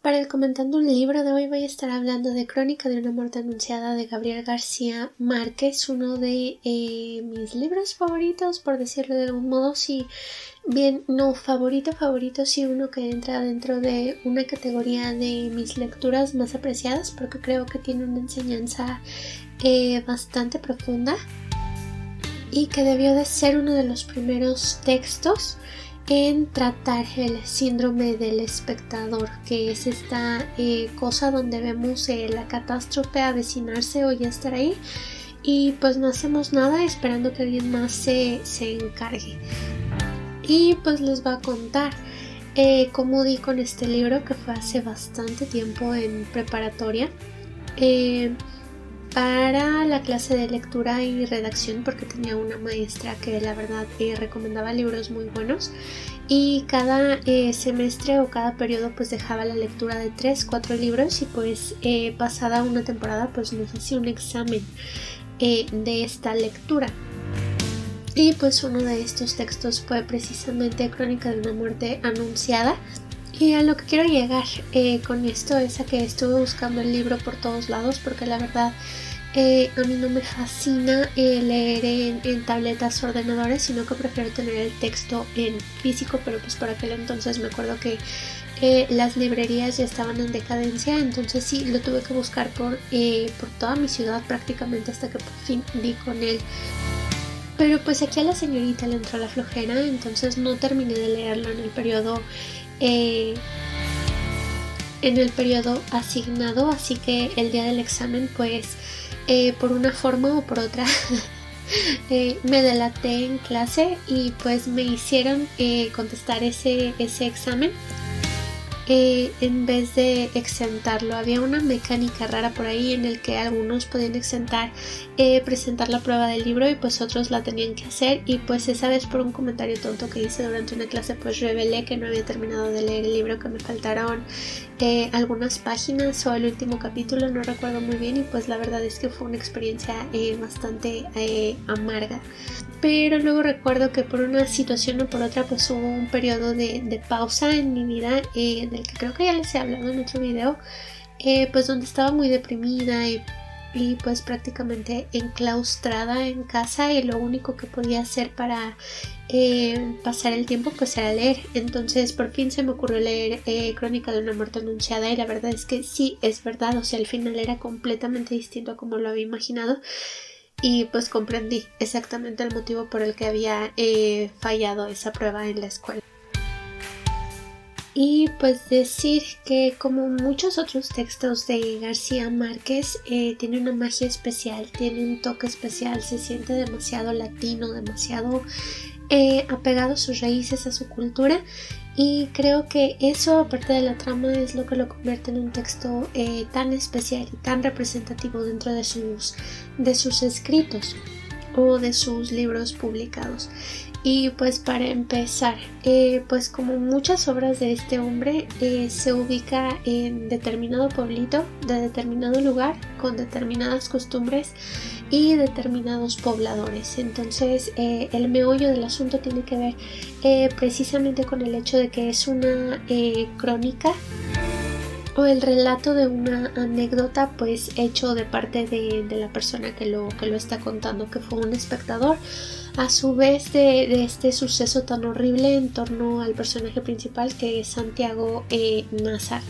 para el Comentando un Libro de hoy voy a estar hablando de Crónica de una muerte anunciada de Gabriel García Márquez, uno de mis libros favoritos, por decirlo de algún modo. Si bien no favorito, sí uno que entra dentro de una categoría de mis lecturas más apreciadas, porque creo que tiene una enseñanza bastante profunda y que debió de ser uno de los primeros textos en tratar el síndrome del espectador, que es esta cosa donde vemos la catástrofe avecinarse o ya estar ahí y pues no hacemos nada esperando que alguien más se encargue. Y pues les voy a contar cómo di con este libro, que fue hace bastante tiempo en preparatoria para la clase de lectura y redacción, porque tenía una maestra que la verdad recomendaba libros muy buenos, y cada semestre o cada periodo pues dejaba la lectura de 3-4 libros y pues pasada una temporada pues nos hacía un examen de esta lectura. Y pues uno de estos textos fue precisamente Crónica de una muerte anunciada. Y a lo que quiero llegar con esto es a que estuve buscando el libro por todos lados, porque la verdad a mí no me fascina leer en tabletas o ordenadores, sino que prefiero tener el texto en físico, pero pues por aquel entonces me acuerdo que las librerías ya estaban en decadencia, entonces sí, lo tuve que buscar por toda mi ciudad prácticamente hasta que por fin di con él. Pero pues aquí a la señorita le entró la flojera, entonces no terminé de leerlo en el periodo asignado, así que el día del examen pues por una forma o por otra me delaté en clase y pues me hicieron contestar ese examen en vez de exentarlo. Había una mecánica rara por ahí en el que algunos podían exentar presentar la prueba del libro y pues otros la tenían que hacer, y pues esa vez por un comentario tonto que hice durante una clase pues revelé que no había terminado de leer el libro, que me faltaron algunas páginas o el último capítulo, no recuerdo muy bien, y pues la verdad es que fue una experiencia bastante amarga. Pero luego recuerdo que por una situación o por otra pues hubo un periodo de pausa en mi vida en el que creo que ya les he hablado en otro video, pues donde estaba muy deprimida y pues prácticamente enclaustrada en casa, y lo único que podía hacer para pasar el tiempo pues era leer. Entonces por fin se me ocurrió leer Crónica de una muerte anunciada, y la verdad es que sí, es verdad, o sea, al final era completamente distinto a como lo había imaginado. Y pues comprendí exactamente el motivo por el que había fallado esa prueba en la escuela. Y pues decir que, como muchos otros textos de García Márquez, tiene una magia especial, tiene un toque especial, se siente demasiado latino, demasiado apegado a sus raíces, a su cultura. Y creo que eso, aparte de la trama, es lo que lo convierte en un texto tan especial y tan representativo dentro de sus escritos o de sus libros publicados. Y pues para empezar, pues como muchas obras de este hombre, se ubica en determinado pueblito, de determinado lugar, con determinadas costumbres y determinados pobladores. Entonces el meollo del asunto tiene que ver precisamente con el hecho de que es una crónica o el relato de una anécdota pues hecho de parte de la persona que lo está contando, que fue un espectador a su vez de este suceso tan horrible en torno al personaje principal, que es Santiago Nazar.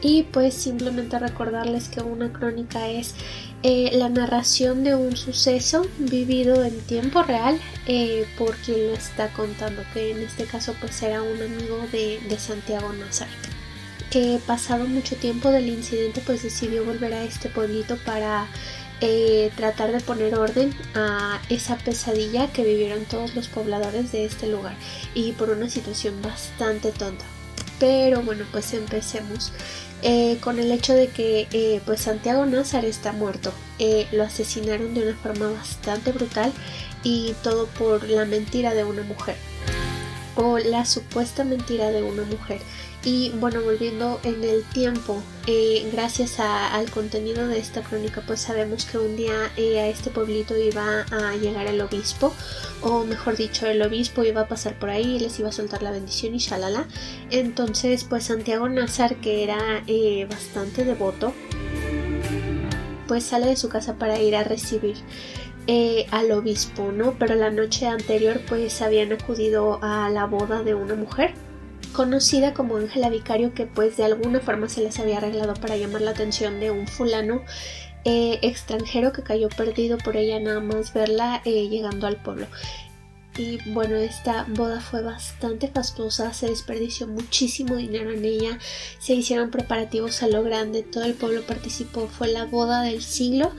Y pues simplemente recordarles que una crónica es la narración de un suceso vivido en tiempo real por quien lo está contando, que en este caso pues era un amigo de Santiago Nazar, que pasado mucho tiempo del incidente pues decidió volver a este pueblito para tratar de poner orden a esa pesadilla que vivieron todos los pobladores de este lugar, y por una situación bastante tonta. Pero bueno, pues empecemos con el hecho de que pues Santiago Nazar está muerto. Lo asesinaron de una forma bastante brutal, y todo por la mentira de una mujer. o la supuesta mentira de una mujer. Y bueno, volviendo en el tiempo, gracias al contenido de esta crónica, pues sabemos que un día a este pueblito iba a llegar el obispo, o mejor dicho, el obispo iba a pasar por ahí y les iba a soltar la bendición y shalala. Entonces pues Santiago Nazar, que era bastante devoto, pues sale de su casa para ir a recibir al obispo, ¿no? Pero la noche anterior pues habían acudido a la boda de una mujer conocida como Ángela Vicario, que pues de alguna forma se les había arreglado para llamar la atención de un fulano extranjero que cayó perdido por ella nada más verla llegando al pueblo. Y bueno, esta boda fue bastante fastuosa, se desperdició muchísimo dinero en ella, se hicieron preparativos a lo grande, todo el pueblo participó, fue la boda del siglo.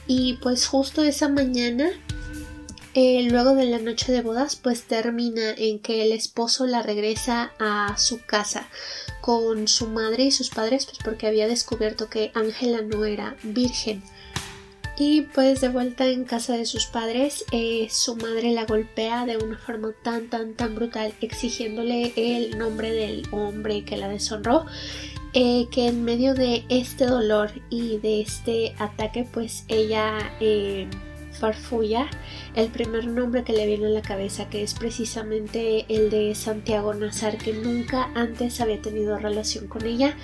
Y pues justo esa mañana, luego de la noche de bodas, pues termina en que el esposo la regresa a su casa con su madre y sus padres, pues porque había descubierto que Ángela no era virgen. Y pues de vuelta en casa de sus padres, su madre la golpea de una forma tan brutal, exigiéndole el nombre del hombre que la deshonró, que en medio de este dolor y de este ataque, pues ella farfulla el primer nombre que le viene a la cabeza, que es precisamente el de Santiago Nazar, que nunca antes había tenido relación con ella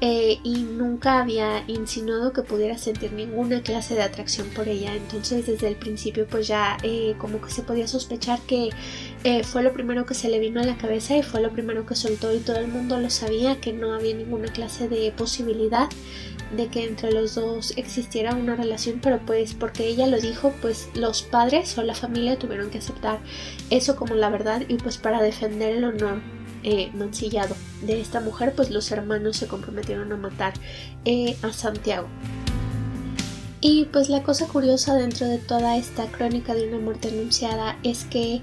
y nunca había insinuado que pudiera sentir ninguna clase de atracción por ella. Entonces desde el principio pues ya como que se podía sospechar que fue lo primero que se le vino a la cabeza y fue lo primero que soltó, y todo el mundo lo sabía, que no había ninguna clase de posibilidad de que entre los dos existiera una relación, pero pues porque ella lo dijo, pues los padres o la familia tuvieron que aceptar eso como la verdad, y pues para defender el honor mancillado de esta mujer, pues los hermanos se comprometieron a matar a Santiago. Y pues la cosa curiosa dentro de toda esta crónica de una muerte anunciada es que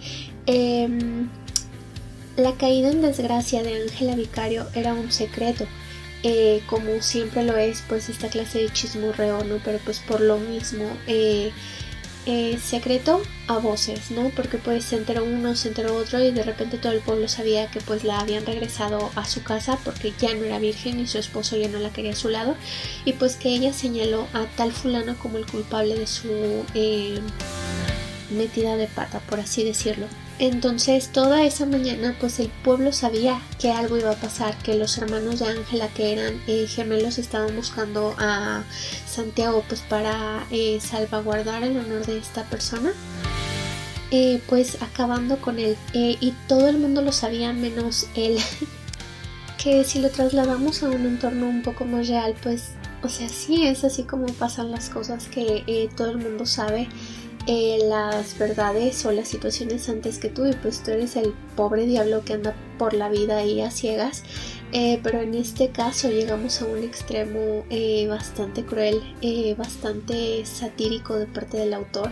la caída en desgracia de Ángela Vicario era un secreto. Como siempre lo es pues esta clase de chismorreo, ¿no? Pero pues por lo mismo secreto a voces, ¿no? Porque pues se enteró uno, se enteró otro, y de repente todo el pueblo sabía que pues la habían regresado a su casa porque ya no era virgen y su esposo ya no la quería a su lado, y pues que ella señaló a tal fulano como el culpable de su metida de pata, por así decirlo. Entonces toda esa mañana pues el pueblo sabía que algo iba a pasar, que los hermanos de Ángela, que eran gemelos, estaban buscando a Santiago pues para salvaguardar el honor de esta persona, pues acabando con él, y todo el mundo lo sabía menos él. Que si lo trasladamos a un entorno un poco más real, pues o sea, sí es así como pasan las cosas, que todo el mundo sabe las verdades o las situaciones antes que tú, y pues tú eres el pobre diablo que anda por la vida ahí a ciegas. Pero en este caso llegamos a un extremo bastante cruel, bastante satírico de parte del autor,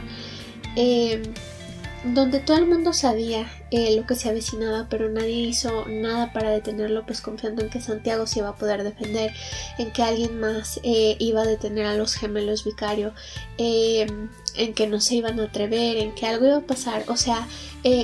donde todo el mundo sabía lo que se avecinaba, pero nadie hizo nada para detenerlo, pues confiando en que Santiago se iba a poder defender, en que alguien más iba a detener a los gemelos Vicario, en que no se iban a atrever, en que algo iba a pasar. O sea,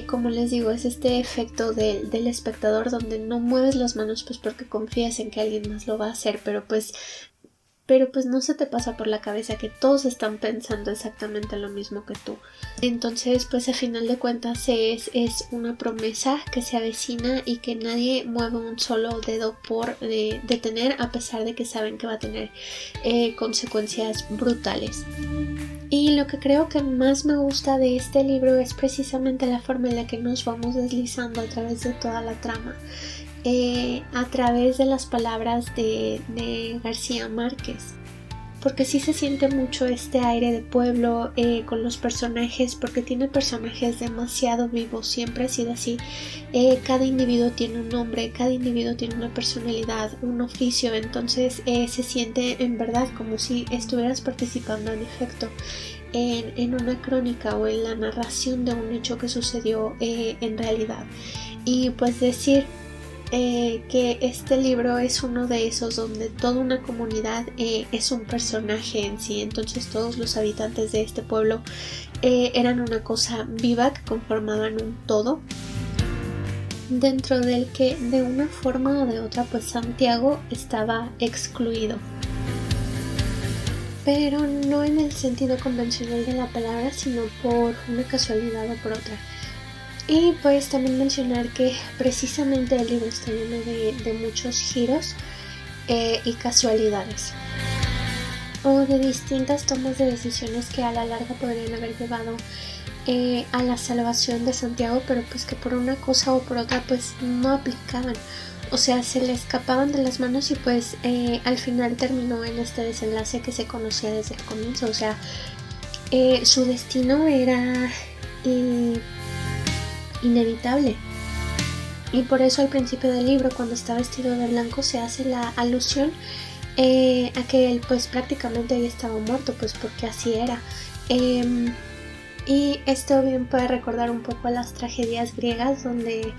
como les digo, es este efecto del espectador donde no mueves las manos pues porque confías en que alguien más lo va a hacer, pero pues no se te pasa por la cabeza que todos están pensando exactamente lo mismo que tú. Entonces pues a final de cuentas es una promesa que se avecina y que nadie mueve un solo dedo por detener, a pesar de que saben que va a tener consecuencias brutales. Y lo que creo que más me gusta de este libro es precisamente la forma en la que nos vamos deslizando a través de toda la trama. A través de las palabras de García Márquez, porque sí se siente mucho este aire de pueblo con los personajes, porque tiene personajes demasiado vivos, siempre ha sido así. Cada individuo tiene un nombre, cada individuo tiene una personalidad, un oficio, entonces se siente en verdad como si estuvieras participando en efecto en una crónica o en la narración de un hecho que sucedió en realidad. Y pues decir que este libro es uno de esos donde toda una comunidad es un personaje en sí. Entonces todos los habitantes de este pueblo eran una cosa viva que conformaban un todo. dentro del que de una forma o de otra pues Santiago estaba excluido, pero no en el sentido convencional de la palabra, sino por una casualidad o por otra. Y pues también mencionar que precisamente el libro está lleno de muchos giros y casualidades, o de distintas tomas de decisiones que a la larga podrían haber llevado a la salvación de Santiago, pero pues que por una cosa o por otra pues no aplicaban, o sea, se le escapaban de las manos y pues al final terminó en este desenlace que se conocía desde el comienzo. O sea, su destino era inevitable, y por eso al principio del libro, cuando está vestido de blanco, se hace la alusión a que él pues prácticamente ya estaba muerto, pues porque así era. Y esto bien puede recordar un poco a las tragedias griegas, donde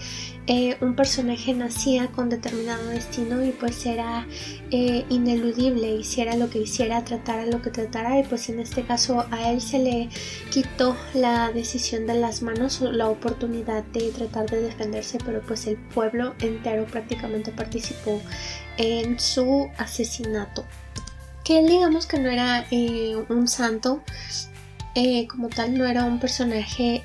un personaje nacía con determinado destino y pues era ineludible, hiciera lo que hiciera, tratara lo que tratara, y pues en este caso a él se le quitó la decisión de las manos, la oportunidad de tratar de defenderse, pero pues el pueblo entero prácticamente participó en su asesinato. Que él, digamos que no era un santo, como tal, no era un personaje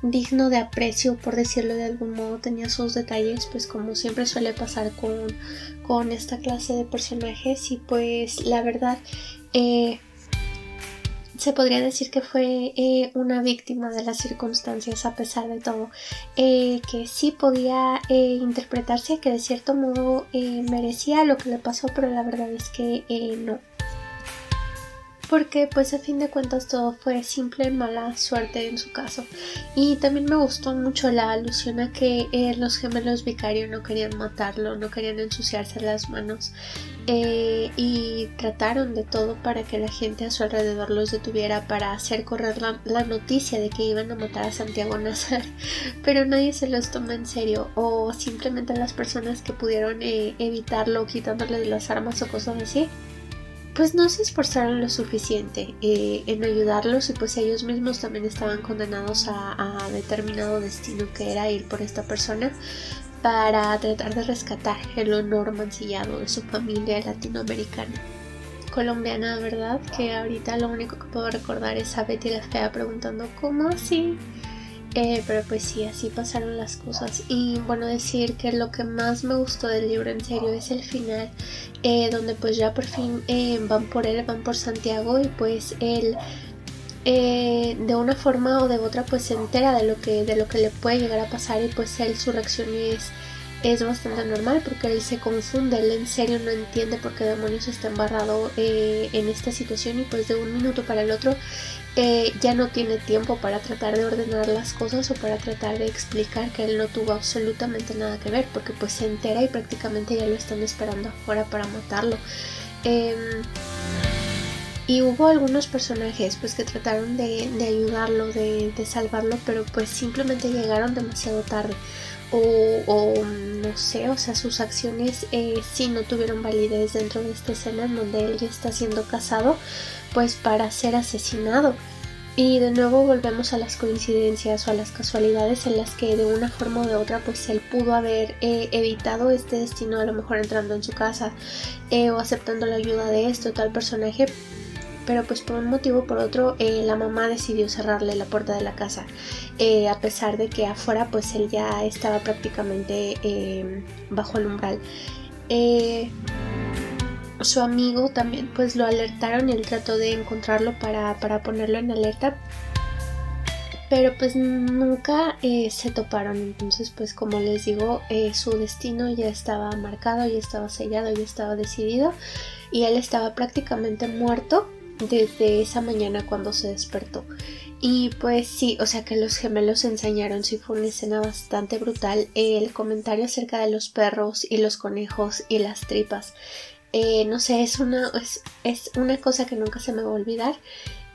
digno de aprecio, por decirlo de algún modo. Tenía sus detalles, pues como siempre suele pasar con esta clase de personajes, y pues la verdad se podría decir que fue una víctima de las circunstancias, a pesar de todo, que sí podía interpretarse que de cierto modo merecía lo que le pasó, pero la verdad es que no, porque pues a fin de cuentas todo fue simple mala suerte en su caso. Y también me gustó mucho la alusión a que los gemelos Vicario no querían matarlo, no querían ensuciarse las manos, y trataron de todo para que la gente a su alrededor los detuviera, para hacer correr la noticia de que iban a matar a Santiago Nazar, pero nadie se los toma en serio, o simplemente las personas que pudieron evitarlo, quitándole las armas o cosas así, pues no se esforzaron lo suficiente en ayudarlos, y pues ellos mismos también estaban condenados a determinado destino, que era ir por esta persona para tratar de rescatar el honor mancillado de su familia latinoamericana. Colombiana, ¿verdad? Que ahorita lo único que puedo recordar es a Betty la Fea preguntando ¿cómo así? Pero pues sí, así pasaron las cosas. Y bueno, decir que lo que más me gustó del libro en serio es el final, donde pues ya por fin van por él, van por Santiago, y pues él de una forma o de otra pues se entera de lo que le puede llegar a pasar, y pues él, su reacción es bastante normal, porque él se confunde, él en serio no entiende por qué demonios está embarrado en esta situación, y pues de un minuto para el otro ya no tiene tiempo para tratar de ordenar las cosas o para tratar de explicar que él no tuvo absolutamente nada que ver, porque pues se entera y prácticamente ya lo están esperando afuera para matarlo. Y hubo algunos personajes pues que trataron de ayudarlo, de salvarlo, pero pues simplemente llegaron demasiado tarde, o no sé, o sea, sus acciones sí no tuvieron validez dentro de esta escena en donde él ya está siendo cazado pues para ser asesinado. Y de nuevo volvemos a las coincidencias o a las casualidades en las que de una forma o de otra pues él pudo haber evitado este destino, a lo mejor entrando en su casa o aceptando la ayuda de este o tal personaje, pero pues por un motivo o por otro la mamá decidió cerrarle la puerta de la casa, a pesar de que afuera pues él ya estaba prácticamente bajo el umbral. Su amigo también pues lo alertaron y él trató de encontrarlo para ponerlo en alerta, pero pues nunca se toparon. Entonces pues como les digo, su destino ya estaba marcado, ya estaba sellado, ya estaba decidido, y él estaba prácticamente muerto desde esa mañana cuando se despertó. Y pues sí, o sea que los gemelos se ensañaron, sí fue una escena bastante brutal. El comentario acerca de los perros y los conejos y las tripas, no sé, es una cosa que nunca se me va a olvidar.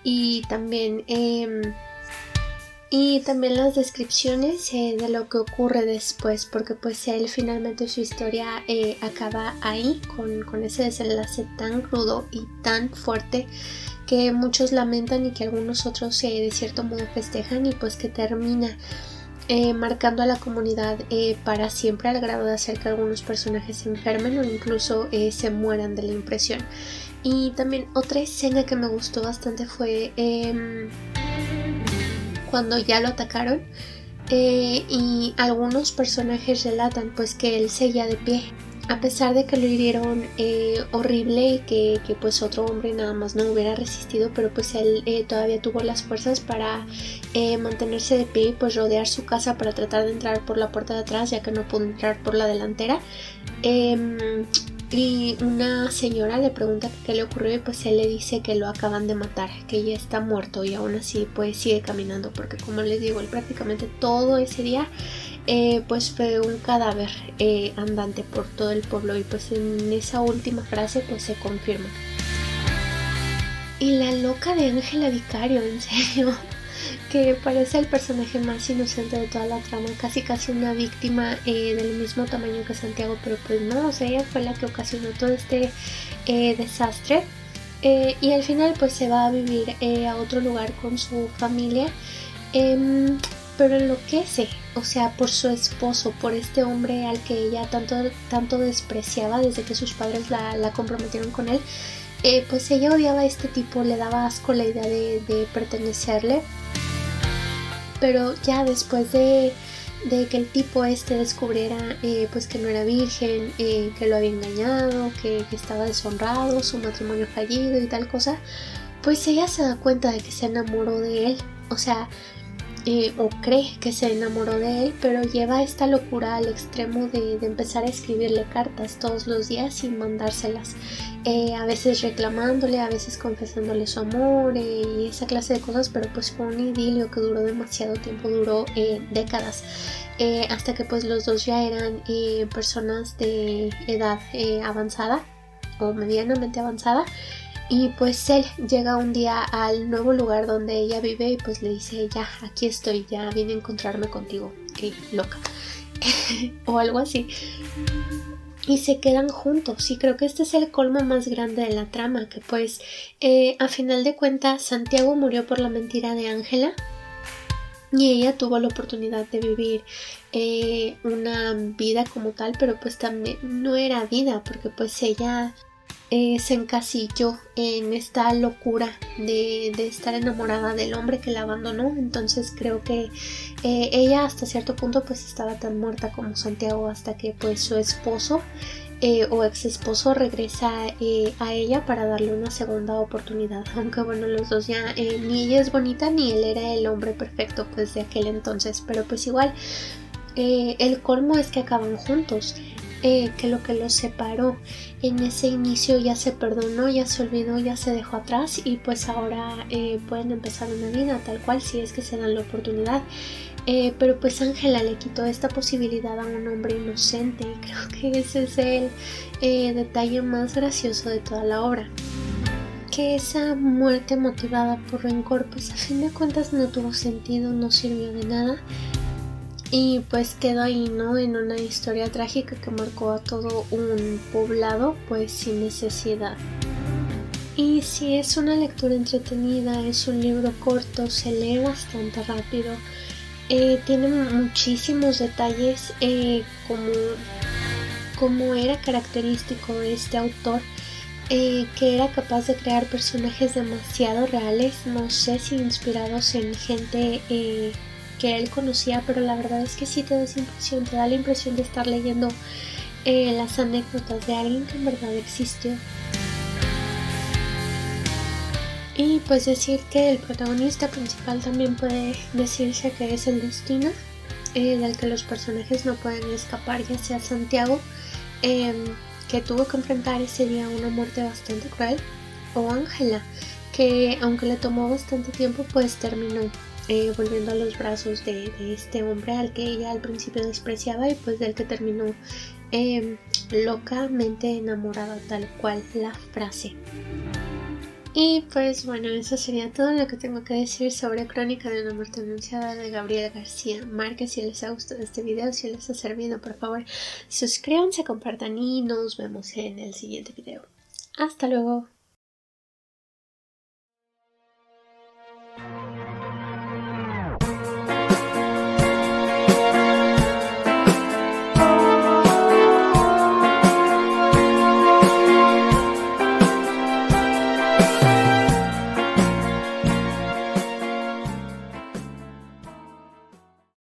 Y también las descripciones de lo que ocurre después, porque pues él finalmente su historia acaba ahí con ese desenlace tan crudo y tan fuerte que muchos lamentan y que algunos otros de cierto modo festejan, y pues que termina marcando a la comunidad para siempre, al grado de hacer que algunos personajes se enfermen o incluso se mueran de la impresión. Y también otra escena que me gustó bastante fue cuando ya lo atacaron y algunos personajes relatan pues que él seguía de pie. A pesar de que lo hirieron horrible y que pues otro hombre nada más no hubiera resistido, pero pues él todavía tuvo las fuerzas para mantenerse de pie y pues rodear su casa para tratar de entrar por la puerta de atrás, ya que no pudo entrar por la delantera. Y una señora le pregunta qué le ocurrió y pues él le dice que lo acaban de matar, que ya está muerto, y aún así pues sigue caminando, porque como les digo, él prácticamente todo ese día pues fue un cadáver andante por todo el pueblo, y pues en esa última frase pues se confirma. Y la loca de Ángela Vicario, en serio, que parece el personaje más inocente de toda la trama, casi una víctima del mismo tamaño que Santiago, pero pues no, o sea, ella fue la que ocasionó todo este desastre. Y al final pues se va a vivir a otro lugar con su familia, pero enloquece, o sea, por su esposo, por este hombre al que ella tanto despreciaba desde que sus padres la comprometieron con él. Pues ella odiaba a este tipo, le daba asco la idea de pertenecerle. Pero ya después de que el tipo descubriera pues que no era virgen, que lo había engañado, que estaba deshonrado, su matrimonio fallido y tal cosa, pues ella se da cuenta de que se enamoró de él, o sea, o cree que se enamoró de él, pero lleva esta locura al extremo de empezar a escribirle cartas todos los días y mandárselas, a veces reclamándole, a veces confesándole su amor y esa clase de cosas, pero pues fue un idilio que duró demasiado tiempo, duró décadas, hasta que pues los dos ya eran personas de edad avanzada o medianamente avanzada. Y pues él llega un día al nuevo lugar donde ella vive y pues le dice, ya, aquí estoy, ya vine a encontrarme contigo, loca, o algo así. Y se quedan juntos, y creo que este es el colmo más grande de la trama, que pues a final de cuentas Santiago murió por la mentira de Ángela y ella tuvo la oportunidad de vivir una vida como tal, pero pues también no era vida, porque pues ella se encasilló en esta locura de estar enamorada del hombre que la abandonó. Entonces creo que ella hasta cierto punto pues estaba tan muerta como Santiago, hasta que pues su esposo o ex esposo regresa a ella para darle una segunda oportunidad, aunque bueno, los dos ya ni ella es bonita ni él era el hombre perfecto pues de aquel entonces, pero pues igual el colmo es que acaban juntos. Que lo que los separó en ese inicio ya se perdonó, ya se olvidó, ya se dejó atrás, y pues ahora pueden empezar una vida tal cual si es que se dan la oportunidad. Pero pues Ángela le quitó esta posibilidad a un hombre inocente, y creo que ese es el detalle más gracioso de toda la obra. Que esa muerte motivada por rencor pues a fin de cuentas no tuvo sentido, no sirvió de nada. Y pues quedó ahí, ¿no? En una historia trágica que marcó a todo un poblado, pues sin necesidad. Y sí, es una lectura entretenida, es un libro corto, se lee bastante rápido, tiene muchísimos detalles como era característico de este autor, que era capaz de crear personajes demasiado reales, no sé si inspirados en gente que él conocía, pero la verdad es que sí te da esa impresión, te da la impresión de estar leyendo las anécdotas de alguien que en verdad existió. Y pues decir que el protagonista principal también puede decirse que es el destino, del que los personajes no pueden escapar, ya sea Santiago, que tuvo que enfrentar ese día una muerte bastante cruel, o Ángela, que aunque le tomó bastante tiempo pues terminó volviendo a los brazos de este hombre al que ella al principio despreciaba, y pues del que terminó locamente enamorada, tal cual la frase. Y pues bueno, eso sería todo lo que tengo que decir sobre Crónica de una muerte anunciada de Gabriel García Márquez. Si les ha gustado este video, si les ha servido, por favor suscríbanse, compartan y nos vemos en el siguiente video. Hasta luego.